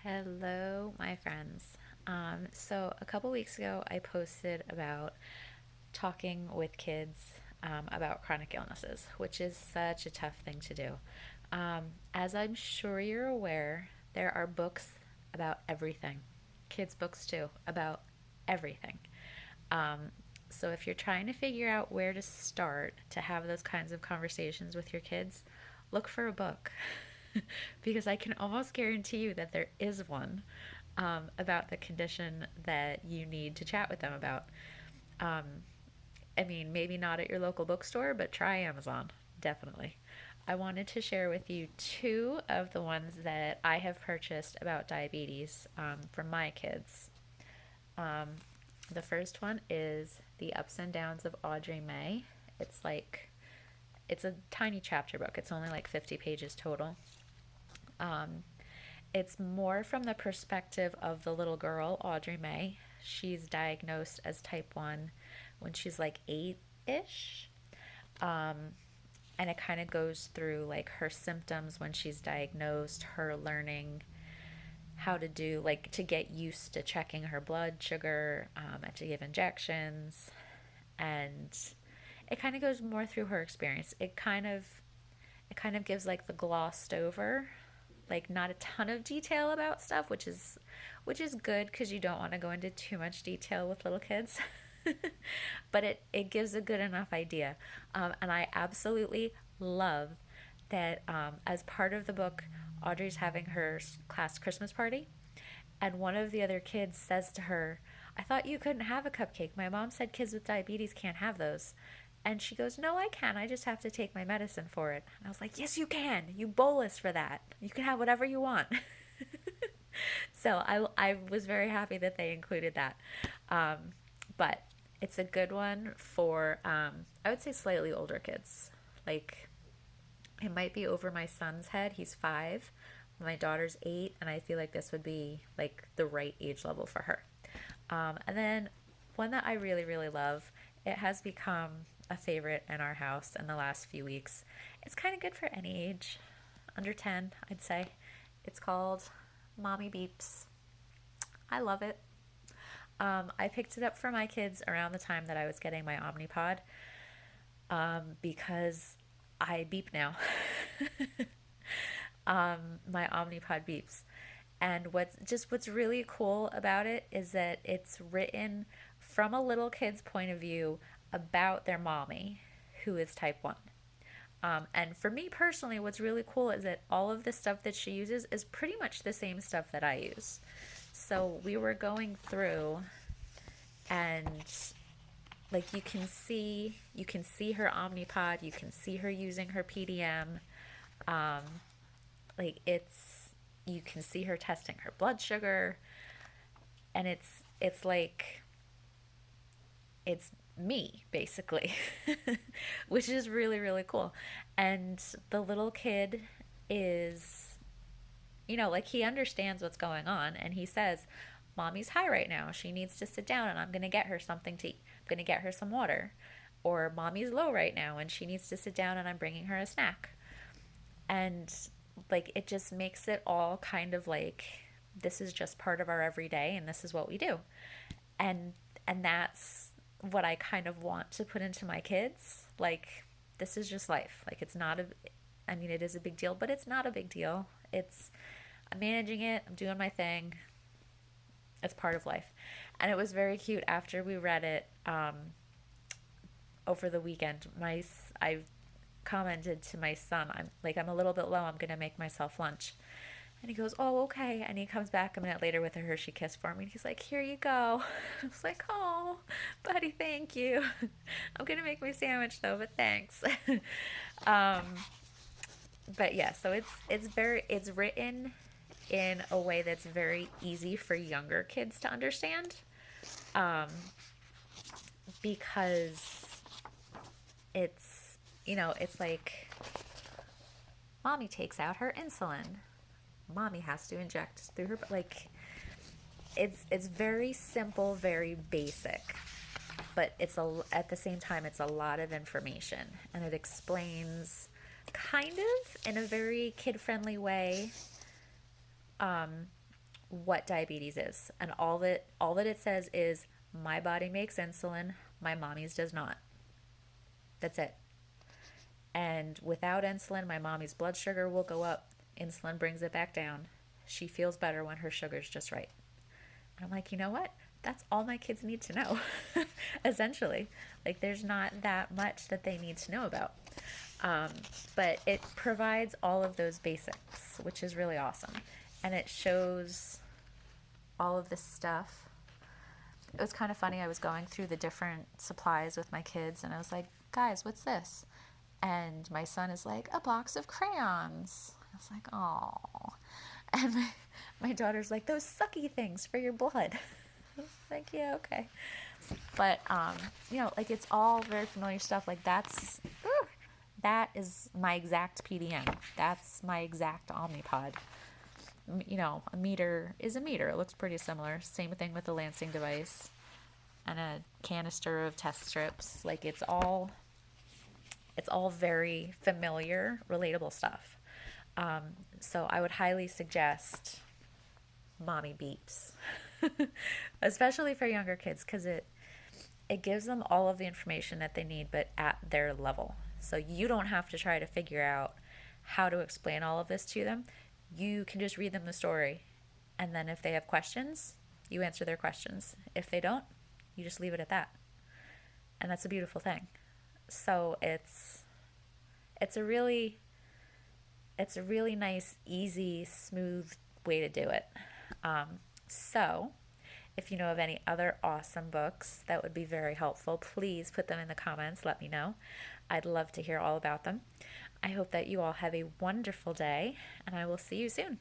Hello, my friends. So a couple weeks ago, I posted about talking with kids about chronic illnesses, which is such a tough thing to do. As I'm sure you're aware, there are books about everything, kids' books too, about everything. Um, so if you're trying to figure out where to start to have those kinds of conversations with your kids, look for a book. Because I can almost guarantee you that there is one about the condition that you need to chat with them about. Um, I mean, maybe not at your local bookstore, but try Amazon, definitely. I wanted to share with you two of the ones that I have purchased about diabetes for my kids. Um, the first one is The Ups and Downs of Audrey May. It's like, it's a tiny chapter book, it's only like 50 pages total. Um, It's more from the perspective of the little girl, Audrey May. She's diagnosed as type 1 when she's like 8 ish. Um, and it kind of goes through like her symptoms when she's diagnosed, her learning how to do, like, to get used to checking her blood sugar and to give injections. And it kind of goes more through her experience. It kind of gives like the glossed over, like not a ton of detail about stuff, which is good because you don't want to go into too much detail with little kids. But it gives a good enough idea. And I absolutely love that as part of the book, Audrey's having her class Christmas party, and one of the other kids says to her, "I thought you couldn't have a cupcake. My mom said kids with diabetes can't have those." And she goes, "No, I can. I just have to take my medicine for it." And I was like, "Yes, you can. You bolus for that. You can have whatever you want." So I was very happy that they included that. But it's a good one for, I would say, slightly older kids. Like, it might be over my son's head. He's 5. My daughter's 8. And I feel like this would be like the right age level for her. And then one that I really, really love, it has become a favorite in our house in the last few weeks. It's kind of good for any age, under 10, I'd say. It's called Mommy Beeps. I love it. I picked it up for my kids around the time that I was getting my Omnipod because I beep now. My Omnipod beeps. And what's really cool about it is that it's written from a little kid's point of view about their mommy, who is type 1. And for me personally, what's really cool is that all of the stuff that she uses is pretty much the same stuff that I use. So we were going through, and like, you can see her Omnipod, you can see her using her PDM. Um, like, you can see her testing her blood sugar, and it's like it's me basically, which is really, really cool. And the little kid is, like, he understands what's going on, and he says, "Mommy's high right now. She needs to sit down, and I'm going to get her something to eat. I'm going to get her some water." Or, "Mommy's low right now, and she needs to sit down, and I'm bringing her a snack." And like, it just makes it all kind of like, this is just part of our everyday, and this is what we do. And and that's what I kind of want to put into my kids. Like, this is just life. Like, it's not a, I mean, it is a big deal, but it's not a big deal. I'm managing it, I'm doing my thing. It's part of life. And it was very cute after we read it over the weekend. I commented to my son, I'm a little bit low, I'm gonna make myself lunch. And he goes, "Oh, okay." And he comes back a minute later with a Hershey Kiss for me. And he's like, "Here you go." I was like, "Oh, buddy, thank you." I'm gonna make my sandwich though, but thanks. um, but yeah, so it's written in a way that's very easy for younger kids to understand, um, because it's like, mommy takes out her insulin, mommy has to inject through her, like, it's very simple, very basic, but at the same time it's a lot of information, and it explains kind of in a very kid friendly way what diabetes is. And all that it says is my body makes insulin, my mommy's does not. That's it. And without insulin, my mommy's blood sugar will go up. Insulin brings it back down. She feels better when her sugar's just right. And I'm like, you know what? That's all my kids need to know, essentially. Like, there's not that much that they need to know about. Um, but it provides all of those basics, which is really awesome. And it shows all of this stuff. It was kind of funny. I was going through the different supplies with my kids, and I was like, guys, what's this? And my son is like, a box of crayons. I was like, oh. And my daughter's like, those sucky things for your blood. I was like, yeah, okay. But, like, it's all very familiar stuff. Like, that is my exact PDM. That's my exact Omnipod. A meter is a meter. It looks pretty similar. Same thing with the Lansing device and a canister of test strips. Like, it's all very familiar, relatable stuff. So I would highly suggest Mommy Beeps, especially for younger kids, because it gives them all of the information that they need, but at their level. So you don't have to try to figure out how to explain all of this to them. You can just read them the story, and then if they have questions, you answer their questions. If they don't, you just leave it at that. And that's a beautiful thing. So it's a really nice, easy, smooth way to do it. So if you know of any other awesome books that would be very helpful, please put them in the comments. Let me know. I'd love to hear all about them. I hope that you all have a wonderful day, and I will see you soon.